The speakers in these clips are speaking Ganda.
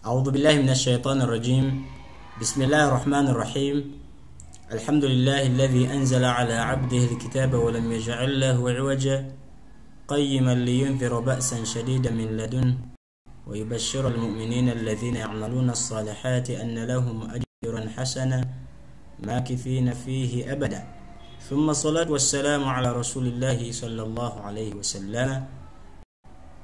أعوذ بالله من الشيطان الرجيم. بسم الله الرحمن الرحيم. الحمد لله الذي أنزل على عبده الكتاب ولم يجعل له عوجا قيما لينذر بأسا شديدا من لدنه ويبشر المؤمنين الذين يعملون الصالحات أن لهم أجرا حسنا ماكثين فيه أبدا. ثم الصلاة والسلام على رسول الله صلى الله عليه وسلم.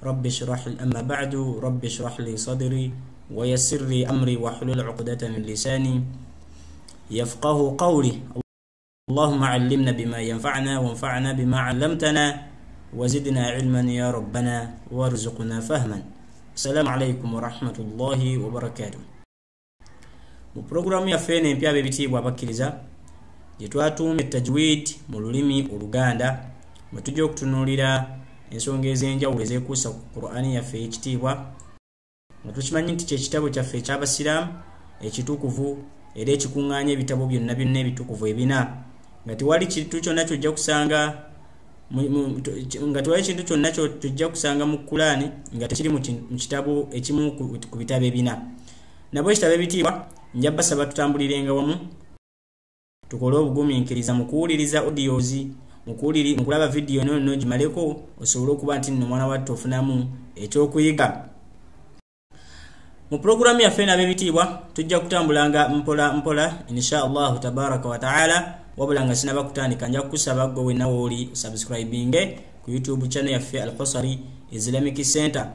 رب اشرح لي أما بعد رب اشرح لي صدري ويسر لي أمري واحلل عقدة من لساني يفقه قولي. اللهم علمنا بما ينفعنا وانفعنا بما علمتنا وزدنا علما يا ربنا وارزقنا فهما. السلام عليكم ورحمة الله وبركاته. mu programu ya fene mpya bebitibwa abakiriza jetwatume tajwid mu lulimi oluganda mutujja okutunulira ensonga ez'enjawulo ezekuusa ku Qur'ani yaffe ekitibwa. Tukimanyi nti kyekitabo kyaffe eky'abasiraamu ekitukuvu era ekikuŋŋaanya ebitabo byonna byonna ebitukuvu ebina nga tewali kintu kyonna kyojja kusanga kyojja kusanga mu Qur'ani nga tekiri mu kitabo ekimu ku bitabo ebina. Nabwe ekitabo ebitiibwa nja basaba tutambulirenga wamu tukole obugumiikiriza mu kuwuliriza audios mu kulaba video no gimaleko osobola okuba nti nno mwana wattu ofunamu ekyokuyiga. Mu programu ya fena bebitibwa tujja kutambulanga mpola mpola insha Allah tabaraka wa taala. Wabulanga sinaba kutandika nja kusaba gwe wenna woli subscribing ku YouTube channel ya Al Husari Islamic Center.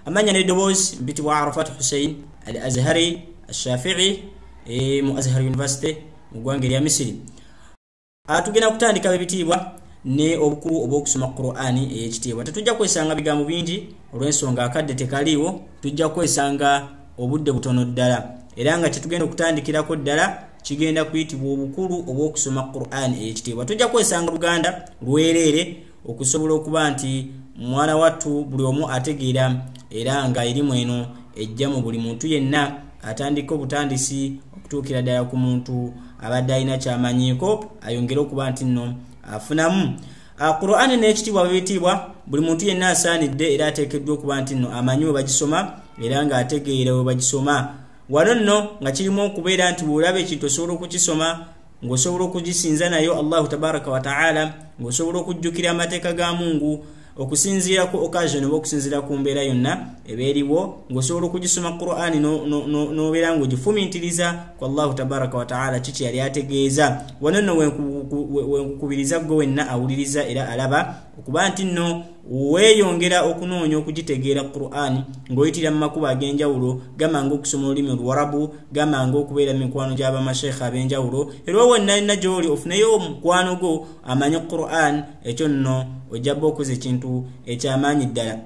Amanya ne dobozi bitibwa Arafat Hussein Al Azhari Al Shafi'i mu Azhar University mu gwanga lya Misiri. Atugenda kutandika bebitibwa ne obukulu obwokusoma Qur'ani ekitibwa. Tetujja kwesanga bigambo bingi olw'ensonga akadde tekaliwo, tujja kwesanga obudde butono ddala era nga tetugenda okutandikirako ddala kigenda kuyitibwa obukulu obwokusoma Qur'ani ekitibwa. Tujja kwesanga Luganda lwerere okusobola okuba nti mwana wattu buli omu ategeera era nga erimu eno ejja mu buli muntu yenna atandika obutandisi okutuukira ddala ku muntu abadde alina kyamanyiiko ayongere okuba nti nno afunamu. Qur'ani n'ekitibwa bibitibwa buli muntu yenna asaanidde era ateekeddwa okuba nti nno amanyi we bagisoma era nga ategeera we bagisoma. Wano nno nga kirimu okubeera nti bw'olaba ekintu osobola okukisoma ng'osobola okugisinza nayo Allahu tabaraka wa ta'ala, ng'osobola okujjukira amateeka ga Mungu okusinziira ku occasion oba okusinziira ku mbeera yonna ebeeriwo, ng'osobola okugisoma Qur'ani n'obeera ng'ogifumintiriza ku Allahu tabaraka wa ta'ala kiki yali ategeeza. Wano nno wenkukubiriza gwe wenna awuliriza era alaba okuba nti nno weeyongera okunoonya okugitegeera Qur'ani ng'oyitira mu makubo ag'enjawulo gamanga okusoma olulimi Oluwarabu, gamanga okubeera mu mikwano gy'abamasheekha ab'enjawulo era wonna gy'oli ofuneyo omukwano gwo amanyi Qur'an. Ekyo nno ojjaba okuza ekintu ekyamaanyi ddala.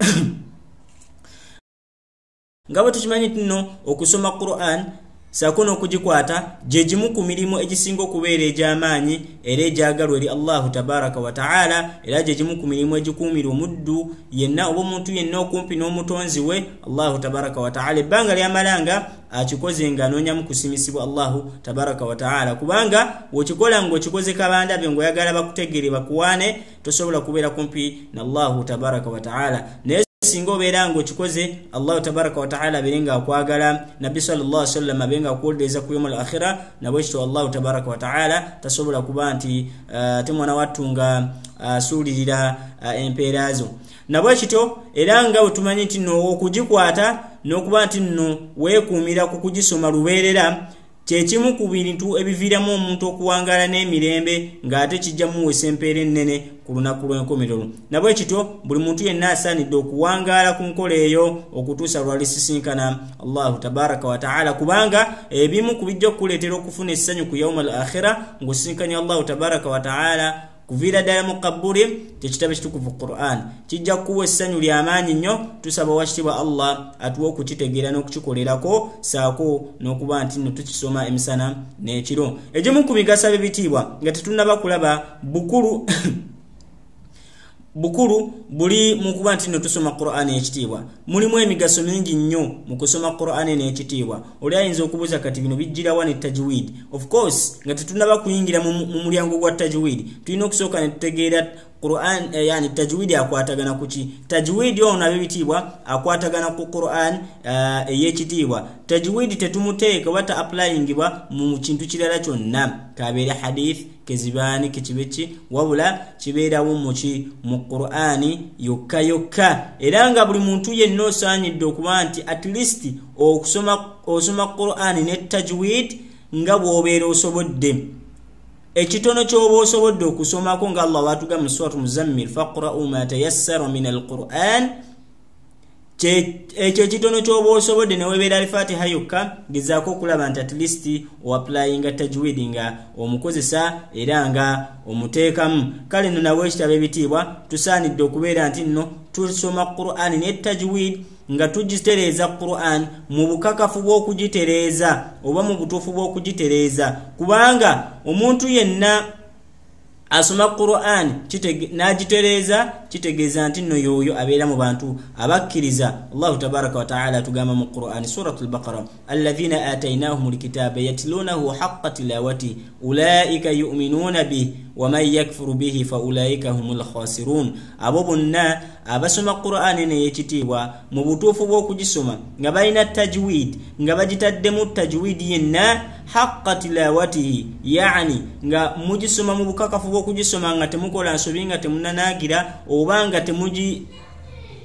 Nga bwe tukimanyi nti nno okusoma Qur'an saako n'okugikwata gye gimu ku mirimu egisinga okubeera egy'amaanyi era egyagalwa eri Allahu tabaraka wa ta'ala, era gye gimu ku mirimu egikuumira omuddu yenna oba omuntu yenna okumpi n'omutonzi we Allahu tabaraka wa ta'ala ebbanga lyamalanga akikoze nga anoonyamu kusimisibwa Allahu tabaraka wa ta'ala, kubanga bw'okikola ng'okikoze kabandabye ng'oyagala bakutegeere bakuwaane tosobola kubeera kumpi na Allahu tabaraka wa ta'ala. Singo obeera ng'okikoze Allahu tabaraka wa ta'ala abeere nga akwagala, Nabbi sallallahu alaihi wasallam abeere nga akuwolereza ku yawmul akhira, nabwe kityo Allahu tabaraka wa ta'ala tasobola kuba nti ate mwana wattu nga asuulirira empeera zo. Nabwe kityo era nga bwe tumanyi nti nno okugikwata n'okuba nti nno weekuumira ku kugisoma lubeerera kyekimu ku bintu ebiviiramu omuntu okuwangaala n'emirembe ng'ate kijja muweesa empeera ennene ku lunaku lw'enkomerero. Nabwe kityo buli muntu yenna asaanidde okuwangaala ku nkola eyo okutuusa lwalisisinkana Allahu tabaraka wa ta'ala, kubanga ebimu ku bijja okukuleetera okufuna essanyu ku yawmul akhira ng'osisinkanya Allahu tabaraka wa ta'ala kuviira ddala mu kabuli tekitabo ekitukuvu Qur'an kijja kuwa essanyu ly'amaanyi nnyo. Tusaba wakitibwa Allah atuwe okukitegeera n'okukikolerako saako n'okuba nti nno tukisoma emisana n'ekiro. Egimu ku migaso bibitiibwa nga tetunnaba kulaba bukulu buli mu kuba nti nno tusoma Qur'ani ekitiibwa. Mulimu emigaso mingi nnyo mu kusoma Qur'ani n'ekitiibwa. Oli ayinza okubuuza kati bino bijjira wa ne tajwid? Of course nga tetunnaba kuyingira mu mulyango gwa tajwid tulina okusooka ne tutegeera Qur'an yani tajwidi akwatagana kuki tajwidi ona bibitibwa akwatagana ku Qur'an eyekitibwa tajwidi tetumuteeka wata applyingibwa mu kintu kirala kyonna kabere hadith kezibani kichibechi wabula kibeerawo mu Qur'ani yokka yokka era nga buli muntu yenna osaanyidde okuba nti at least osoma Qur'ani ne tajwid nga bw'obeera osobodde ekitono ky'oba osobodde okusomako nga Allah watuga mu suratu Muzammil faqra'u ma tayassara min al-Qur'an ekyo ekitono ky'oba osobodde ne webeera al-Fatiha yokka gezaako okulaba nti at least o-applyinga tajwid nga omukozesa era nga omuteekamu kale nno nawe ekitabo ebitiibwa tusaanidde okubeera nti nno tusoma Qur'ani ne tajwid nga tugitereeza Qur'an mu bukakafu bw'okugitereeza oba mu butuufu bw'okugitereeza kubanga omuntu yenna asoma Qur'an n'agitereeza kitegeeza nti nno yoyo abeera mu bantu abakkiriza Allahu tabaraka wa ta'ala tugamba mu Qur'an suratul Baqara alladhina atainahumul kitaba yatlunahu haqqa tilawati ulaika yu'minuna bihi wa man yakfuru bihi fa ulaika humul khasirun abo bonna abasoma Qur'an n'ekitibwa mu butuufu bw'okugisoma nga balina tajwid nga bagitaddemu tajwid yenna haqqa tilawatihi yani nga mugisoma mu bukakafu bw'okugisoma nga temukola nsobi nga temunanagira obanga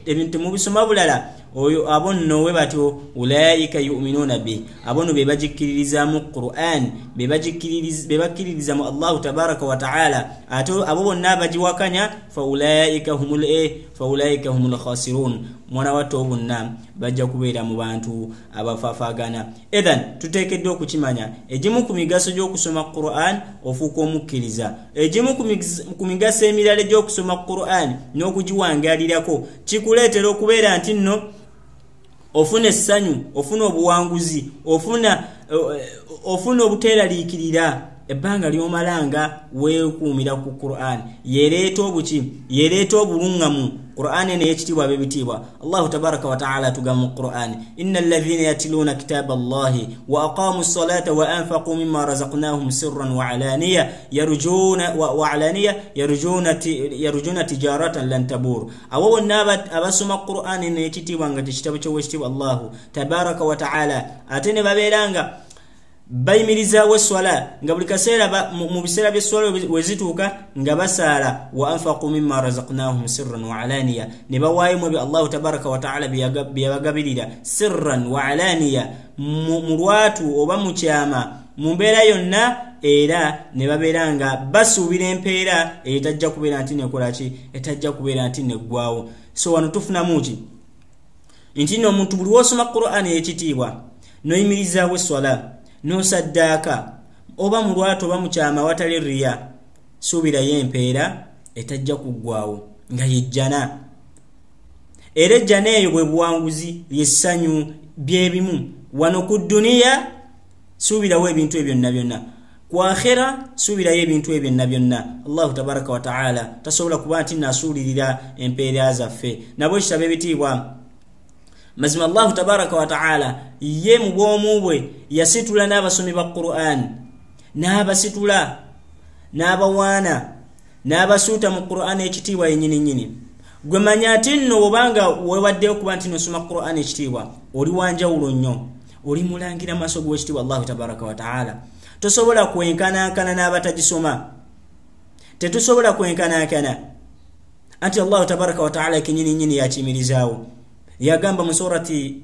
ebintu mubisoma bulala oyo abonno we batyo ulaika yu'minuna bi abonno be bajikkiririza mu Qur'an be bakkiririza mu Allah tabaraka wa ta'ala ato abo bonna bajiwakanya fa ulaika humul khasirun mwana wato bonna bajja kubeera mu bantu abafaafagana edan tuteekeddwa okukimanya egimu ku migaso gy'okusoma Qur'an ofuuka omukkiriza egimu ku migaso emirala gy'okusoma Qur'an n'okugiwangalirako kikuleetera okubeera nti nno ofuna essanyu ofuna obuwanguzi ofuna obuteeraliikirira ebbanga lyomalanga weekuumira ku Qur'an yereeta obuki yereeta obulungamu Qur'an n'ekitibwa bebitibwa Allah tabaraka wa ta'ala tugamba mu Qur'an innal ladhina yatluna kitaba Allahi wa aqamu as-salata wa anfaqu mimma razaqnahum sirran wa alaniya yarjuna tijaratan lan tabur abo bonna abasoma Qur'an n'ekitibwa nga tekitabo ky'owekitibwa Allah tabaraka wa ta'ala ate ne babeeranga bayimiriza weswala nga buli kaseera mu biseera by'eswala wezituuka nga basaala wa anfaqu mimma razaqnahum sirran wa alaniya ne bawaayo mu bi Allah tabaraka wa ta'ala byabagabirira sirran wa alaniya mu lwatu oba mu kyama mu mbeera yonna era ne babeera nga basuubira empeera etajja kubeera nti nekolaki etajja kubeera nti neggwawo so wano tufunamu ki nti nno omuntu buli wosoma Qur'an ekitiibwa noyimiriza weswala no saddaaka oba mu lwatu oba mu kyama watali riya suubirayo empeera etajja kuggwawo nga yejjana era ejjana eyo bwe buwanguzi lyessanyu byebimu wano ku dduniya suubirawo ebintu ebyo byonna ku akhera suubirayo ebintu ebyo byonna Allahu tabaraka wa ta'ala tasobola kuba nti nasuulirira empeera zaffe nabo ekitabo ebitiibwa mazima Allah tabaraka wa ta'ala ye mu bwomu bwe yasitula n'abasomi ba Qur'an n'abasitula n'abawaana n'abasuuta mu Qur'an ekitiibwa yennyini gwe manya ati nno obanga wewaddeyo kuba nti nosoma Qur'an ekitiibwa oli wanjawulo nnyo oli mulangira maaso g'ekitiibwa Allah tabaraka wa ta'ala tosobola kwenkanankana n'abatagisoma tetusobola kwenkanankana anti Allah tabaraka wa ta'ala kennyini yakimirizaawo yagamba mu surati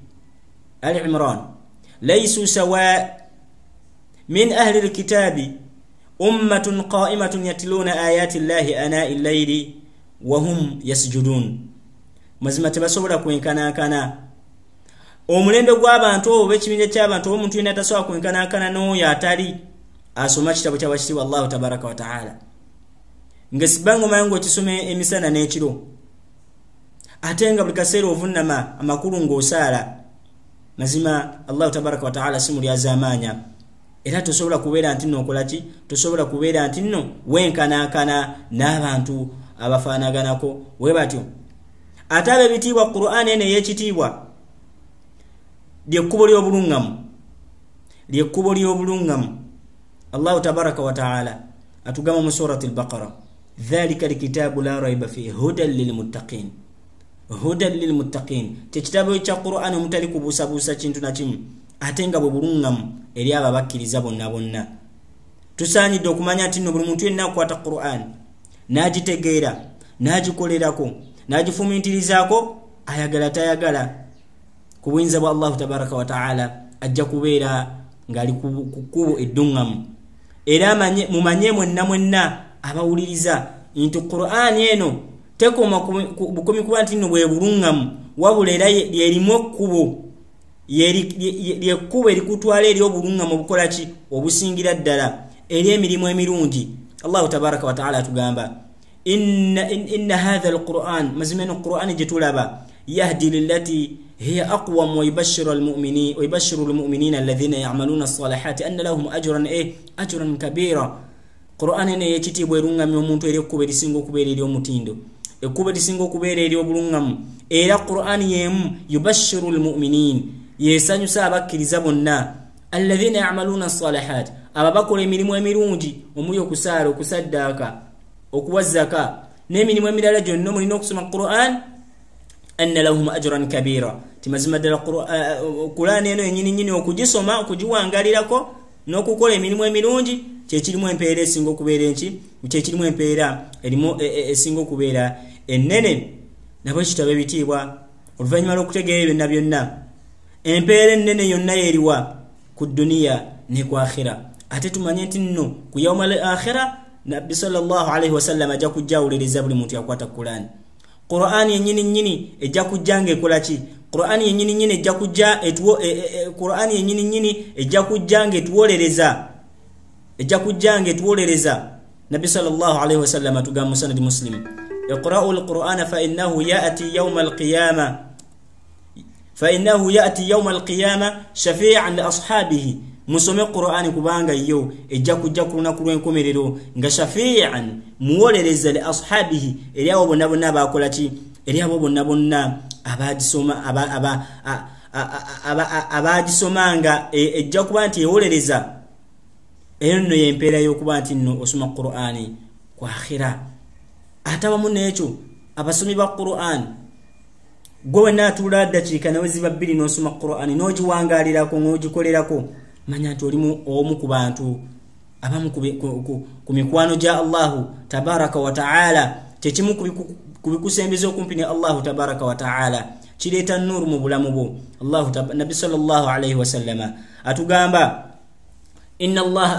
Al-Imran laysu sawa min ahli al-kitabi ummatun qa'imatun yatluna ayati Allahi ana'i al-layli wa hum yasjudun mazima tebasobola kwenkanankana omulembe gw'abantu oba ekibinja ky'abantu omuntu yenna tasobola kwenkanankana n'oyo atali asoma kitabo ky'abakitibwa Allah tabaraka wa ta'ala nga sibango mango kisome emisana n'ekiro atenga buli kaseera ovunama amakulu ng'osaala mazima Allah tabaraka wa ta'ala simuli azamanya era tosobola kubeera nti nno okolaki tosobola kubeera nti nno wenkanankana n'abantu abafaanaganako we batyo ate ab'ebitiibwa Qur'an eno ey'ekitiibwa lyekkubo ly'obulungamu Allah tabaraka wa ta'ala atugamba mu surati al-Baqara dhalika alkitabu la raiba fihi hudan lilmuttaqin. Hudan lilmuttaqin tekitabo kya Qur'an omutali kubuusabuusa kintu na kimu ate nga bwe bulungamu eri abo abakkiriza bonna bonna. Tusaanidde okumanya nti nno buli muntu yenna akwata Qur'an n'agitegeera n'agikolerako n'agifumiitirizaako ayagala tayagala ku buyinza bwa Allahu tabaraka wa ta'ala ajja kubeera ng'ali ku kkubo eddungamu. Era mumanye mwenna abawuliriza nti Qur'an eno tekoma bukomi kuba nti nno bwe bulungamu wabula era lyerimu ekkubo lyekkubo erikutwala eri obulungamu obukola ki obusingira ddala eri emirimu emirungi. Allahu tabaraka wa ta'ala atugamba inna hadha alquran mazimeno Qur'an jetulaba yahdi lillati hiya aqwam wa yubashshiru almu'minina alladhina ya'maluna as-salihati anna lahum ajran kabira. Qur'an ene yekitibwa erungamya omuntu eri ekkubo erisinga okubeera eri omutindo, ekkubo erisinga okubeera eri obulungamu. Era Qur'an yemu yubashshiru almu'minin yesanyusa abakkiriza bonna alladhina ya'maluna as-salihati ababakola emirimu emirungi omuli okusaala, okusaddaaka, okuwa zaka n'emirimu emirala gyonna mulina okusoma Qur'an anna lahum ajran kabira. Timazima ddala Qur'an eno yennyini okugisoma okugiwangalirako n'okukola emirimu emirungi kyekirimu empeera esinga okubeera enki, kyekirimu empeera erimu esinga okubeera ennene. Nabwe kitabo ebitiibwa oluvannyuma lw'okutegeera byonna byonna empeera ennene yonna yeriwa ku duniya ne ku akhira. Ate tumanye nti nno ku yawma al-akhira Nabbi sallallahu alayhi wasallam ajja kujja awuliriza buli muntu yakwata Qur'an. Qur'an yennyini ejja kujja ng'ekola ki? Qur'an yennyini ejja kujja Qur'an yennyini ejja kujja ng'etuwolereza, ejja kujja ng'etuwolereza. Nabbi sallallahu alayhi wasallam atugamba mu sanad Muslim iqra'u al-Qur'ana fa innahu ya'ti yawma al-qiyamah shafi'an li ashabihi. Musome Qur'an kubanga yo ejja kujja ku lunaku lw'enkomerero nga shafi'an muwolereza li ashabihi eri abo bonna bonna abakola ki, eri abo bonna bonna abagisoma abagisomanga ejja kuba nti ewolereza. Eyo nno y'empeera y'okuba nti nno osoma Qur'an ku akhira. Ate awamu n'ekyo abasomi ba Qur'an gwe wenna atuula ddakiika nawe ziba bbiri n'osoma Qur'an n'ogiwangaalirako n'ogikolerako manya nti olimu omu ku bantu abamu ku mikwano gya Allahu tabaraka wa ta'ala. Kyekimu ku bikusembeza okumpi ne Allahu tabaraka wa ta'ala kireeta nuuru mu bulamu bwo. Nabbi sallallahu alayhi wasallama atugamba inna allaha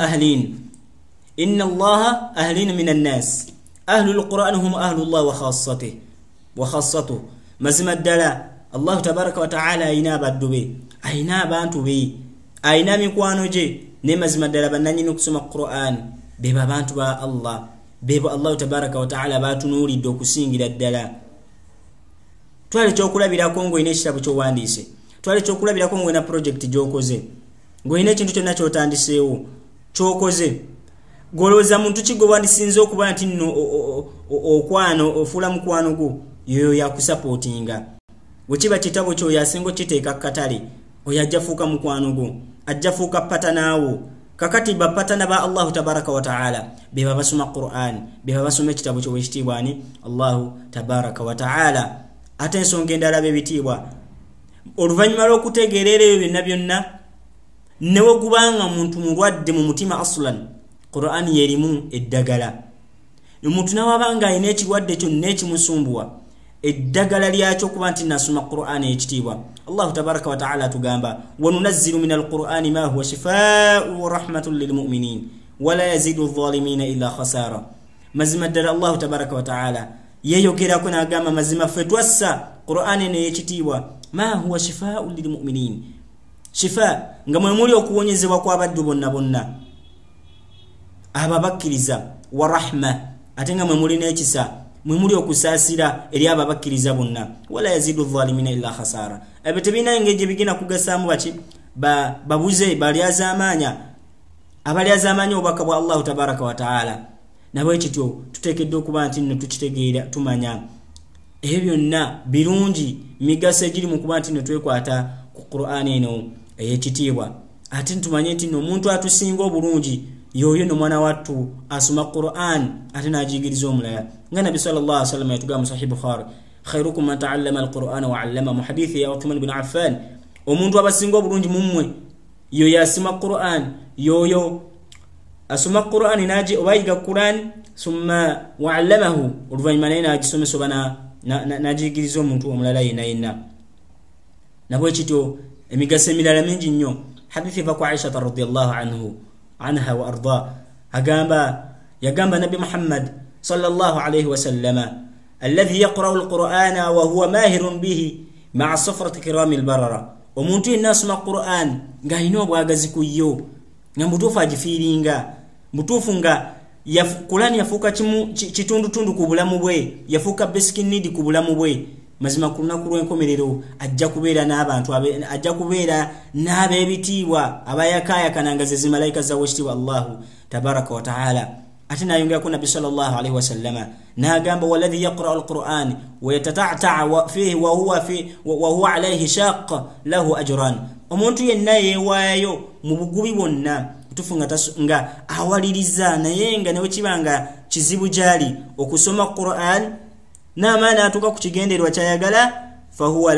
ahlin min annas ahlul Qur'an hum ahlullah wa khassatuhu. Mazima ddala Allahu tabaraka wa ta'ala ayina abaddu be, ayina abantu be, ayina mikwano gye ne mazima ddala bannanyini okusoma Qur'an be abantu ba Allah, bebo Allahu tabaraka wa ta'ala batunuulidde okusingira ddala. Twali kyokulabirako ng'olina ekitabo ky'owandiise, twali kyokulabirako ng'olina project gy'okoze, ng'olina ekintu kyonna ky'otandiseewo ky'okoze, golowooza muntu ki gwe wandisinze okuba nti nno okwano ofuula mukwano gwo yoyo yakusapootinga. Bwe kiba kitabo kyo yasinga okiteeka katale oyo ajja fuuka mukwano gwo, ajja fuuka patanaawo. Kakati bapatana ba Allahu tabaraka wa ta'ala beba basoma Qur'an, beba basoma ekitabo ky'owekitiibwa ani Allahu tabaraka wa ta'ala. Ate ensonga endala b'ebitiibwa oluvannyuma lw'okutegeerera ebyo byonna byonna newe gubanga muntu mulwadde mu mutima aslan Qur'an yerimu eddagala. Omuntu nawabanga ayina ekirwadde kyonna ekimusumbuwa eddagala lyakyo kuba nti nasoma Qur'an ekitiibwa. Allahu tabaraka wa ta'ala tugamba wa nunazzilu min al-Qur'ani ma huwa shifaa'un wa rahmatun lil mu'minin wa la yazidu adh-dhalimina illa khasara. Mazima ddala Allahu tabaraka wa ta'ala yeyogerako n'agamba mazima ffe twassa Qur'an eno ekitiibwa ma huwa shifaa'un lil mu'minin, shifa nga mwe muli okuwonyezebwa kw'abaddu bonna bonna abo abakkiriza, wa rahma ate nga mwe muli n'ekisa, mwe muli okusaasira eri abo abakkiriza bonna, wala yazidu adh-dhalimina illa khasara. Ebyo tebirina engeri gye bigenda kugasaamu baki babuze balyazaamaanya abalyazaamaanya obubaka bwa Allahu tabaraka wa ta'ala. Nabwe kityo tuteekeddwa okuba nti nno tukitegeera tumanya ebyo byonna birungi migaso egiri mu kuba nti nno twekwata ku Qur'an eno ey'ekitiibwa. Ate tumanye nti nno omuntu atusinga obulungi yoyo no mwana wattu asoma Qur'an ate najigiriza omulala nga Nabi sallallahu alaihi wasallam yatugamba Sahih Bukhari khairukum man ta'allama al-Qur'ana wa 'allama hadithi ya Uthman ibn Affan omuntu abasinga obulungi mummwe yoyo asoma Qur'an yoyo asoma Qur'an naji obayiga Qur'an summa wa 'allamahu oluvanyuma naye nagisomesa bana najigiriza omuntu omulala yena nabwe kityo emigaso emirala mingi nnyo hadithi va kwa Aisha radhiyallahu anha wa arda yagamba Nabi Muhammad sallallahu alayhi wa sallama alladhi yaqra'u al-Qur'ana wa huwa mahirun bihi ma'a safrati kiramil barara omuntu yenna asoma Qur'an nga alina obwagazi ku yo nga mutuufu agifiiringa mutuufu nga Qur'an yafuuka kitundutundu ku bulamu bwe yafuuka basic need ku bulamu bwe mazima ku lunaku lw'enkomerero ajja kubeera n'abantu ajja kubeera n'ab'ebitiibwa abayakaayakana ze zimalaika za wekitiibwa Allahu tabaraka wa ta'ala ate nayongerako Nabi sallallahu alayhi wa sallama n'agamba walladhi yaqra'u al-Qur'an wa yatata'ta fihi wa huwa alayhi shaq lahu ajran omuntu yenna yeewaayo mu bugubi bwonna tufunga nga awaliriza naye nga newe kibanga kizibu jali okusoma Qur'an n'amaana atuka ku kigenderwa kyayagala fahuwa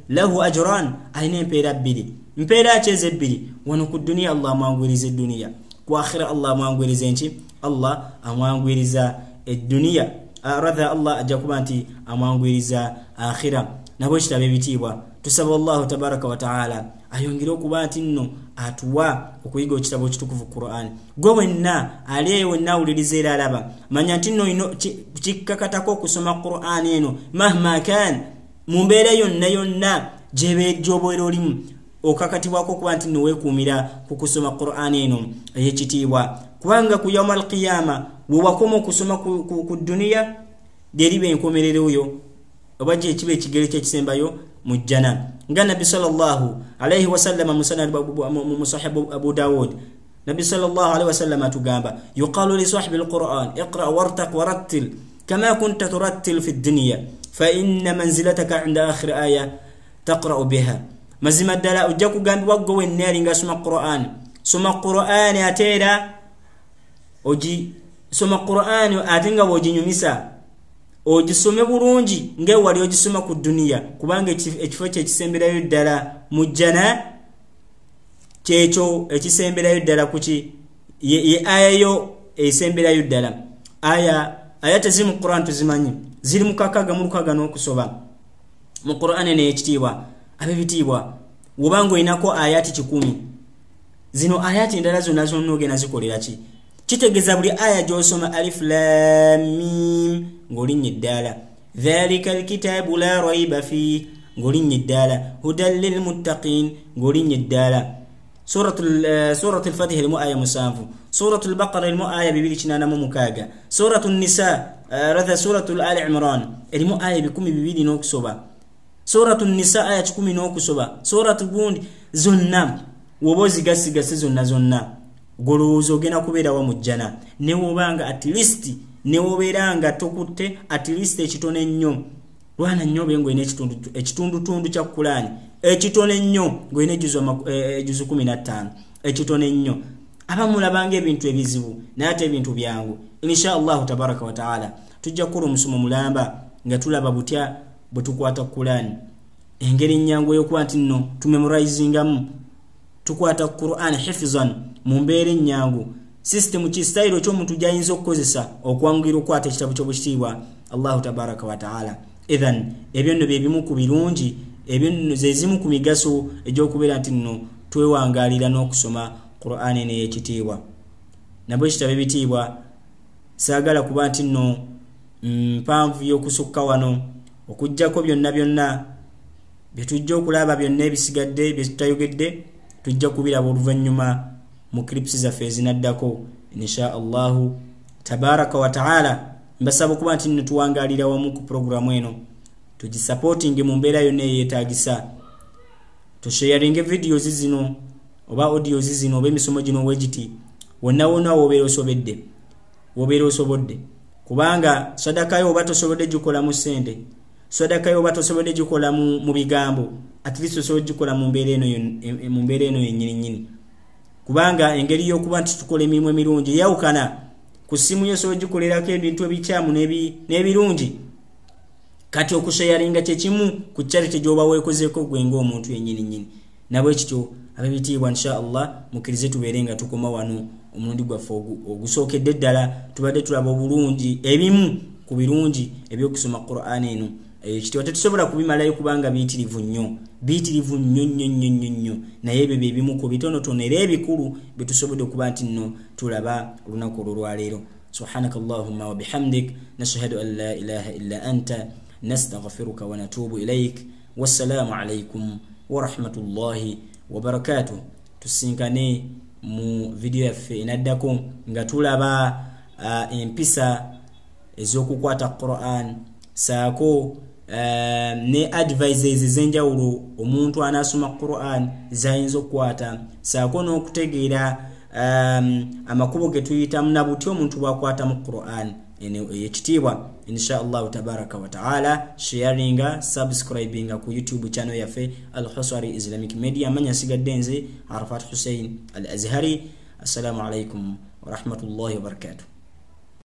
lahu ajran ayina empeera bbiri mpeera kyeze bbiri wano ku dunia Allah amwangwiriza eddunia ku akhira Allah amwangwiriza enki Allah amwangwiriza eddunia radha Allah ajja kuba nti amwangwiriza akhira nabo kitabe bitiibwa tusaba Allah tabaraka wa ta'ala ayongere okuba nti nno atuwa okuyiga ekitabo kitukuvu Qur'an gwe wenna aliye wenna awuliriza era alaba manya nti nno ino kikkakatako okusoma Qur'an eno mahma kan mu mbeera yonna gy'obeera olimu okakatibwako okuba nti nno weekuumira ku kusoma Qur'an eno ey'ekitiibwa kubanga ku yawma al-qiyama we wakoma okusoma ku dunia lyeriba enkomerero yo oba gye kiba ekigere ky'ekisembayo mu jjana nga Nabi sallallahu alayhi wa sallam musannad mu sahih Abu Dawud Nabi sallallahu alayhi wa sallam atugamba yuqalu li sahibi al-Qur'an iqra wartaq warattil kama kunta turattil fi ad-dunya fa inna manzilataka 'inda akhir aya taqra biha mazima dala ujja kugambibwa gwe wenna alinga soma Qur'an atera oji soma Qur'an atinga wojinyumisa ogisome bulungi nge wali ogisoma ku dunia kubanga ekifo kyekisemberayo ddala mu jjana kyekyo ekisemberayo ddala kuki ye aya yo esemberayo ddala aya tezimu Qur'an tuzimanyi ziri mu kakaga mu lukaga n'okusoba mu Qur'an n'ekitiibwa ab'ebitiibwa wobanga oyinako ayati 10 zino ayati endala zonna zonnogenda zikolera ki kitegeza buli aya gy'osoma alif lam mim ng'olinnye eddala dhalika alkitabu la rayba fi ng'olinnye eddala hudan lilmuttaqin ng'olinnye eddala suratul fatih elimu aya 7 suratul baqara elimu aya 286 suratul nisa radha suratul ali imran elimu aya 12 n'okusoba suratul nisa aya 10 n'okusoba suratul gundi zonna wobozi gasigase zonna golowooza ogenda kubeera wa mu jjana ne wobanga at least ne wobeeranga tokutte at least ekitone ennyo lwana nnyo bengo ine ekitundu kya Qur'an ekitone nnyo ngoine ejuzu 15 ekitone nnyo abamulabanga ebintu ebizibu naye ate ebintu byangu insha Allah tabaraka wa taala tujja kukora omusomo mulamba nga tulaba butya bwe tukwata Qur'an engeri nnyangu y'okuba nti nno tumemorizingamu tukwata Qur'an hifzan mu mbeera ennyangu system ki style ky'omuntu gy'ayinza okukozesa okwanguira okwata ekitabo ky'obukitiibwa Allahu tabaraka wa taala ethan ebyo nno bye bimu ku birungi ebyo nno ze zimu ku migaso egy'okubeera nti nno twewangaalira n'okusoma Qur'an n'ey'ekitiibwa nabwe ekitabo ebitiibwa saagala kuba nti nno mpanvu y'okusukka wano okuggyako byonna bye tujja okulaba byonna ebisigadde bye tutayogedde tujja kubiraba oluvannyuma mu clips zaffe ezinaddako insha Allahu tabaraka wa taala mbasaba kuba nti nno tuwangaalira wamu ku programu eno tugisupporting mu mbeera yonna eyeetaagisa tusharinge videos zino oba audios zino oba emisomo gino wegiti wonna wobeera osobodde kubanga sadaka yo oba tosobodde gikola mu ssente sadaka yo oba tosobodde gikola mu bigambo at least osobola gikola mu mbeera eno yennyini kubanga engeri y'okuba nti tukola emirimu emirungi yawukana ku ssimu yo gikolerako ebintu ebikyamu n'ebirungi. Kati okushayaringa kye kimu ku charity gy'oba weekozeeko gwe ng'omuntu yennyini. Nabwe kityo ab'ebitiibwa inshallah mukkirize tubeere nga tukoma wano omulundi gwaffe ogusookedde ddala tubadde tulaba obulungi ebimu ku birungi ebyokusoma Qur'an eno. Ekitiibwa tetusobola kubimalayo kubanga biyitirivu nnyo naye ebyo bye bimu ku bitonotono era ebikulu bye tusobodde okuba nti nno tulaba olunaku olwaleero. Subhanakallahumma wa bihamdik nashhadu an la ilaha illa anta nastaghfiruka wa natubu ilaik. Wassalamu alaikum wa rahmatullahi wa barakatuh. Tusinkane mu video yaffe enaddako nga tulaba empisa ez'okukwata Qur'an saako ne advices ezenjawulo omuntu anasoma Qur'an zayinza okukwata saako n'okutegeera amakubo ge tuyitamu na buti omuntu bwakwata mu Qur'an ekitiibwa. Inshallah tabaraka wa ta'ala sharinga subscribinga ku YouTube channel yaffe Al-Husari Islamic Media. Manya sigadde nze Arafat Hussein Al-Azhari. Assalamu alaikum wa rahmatullahi wa barakatuh.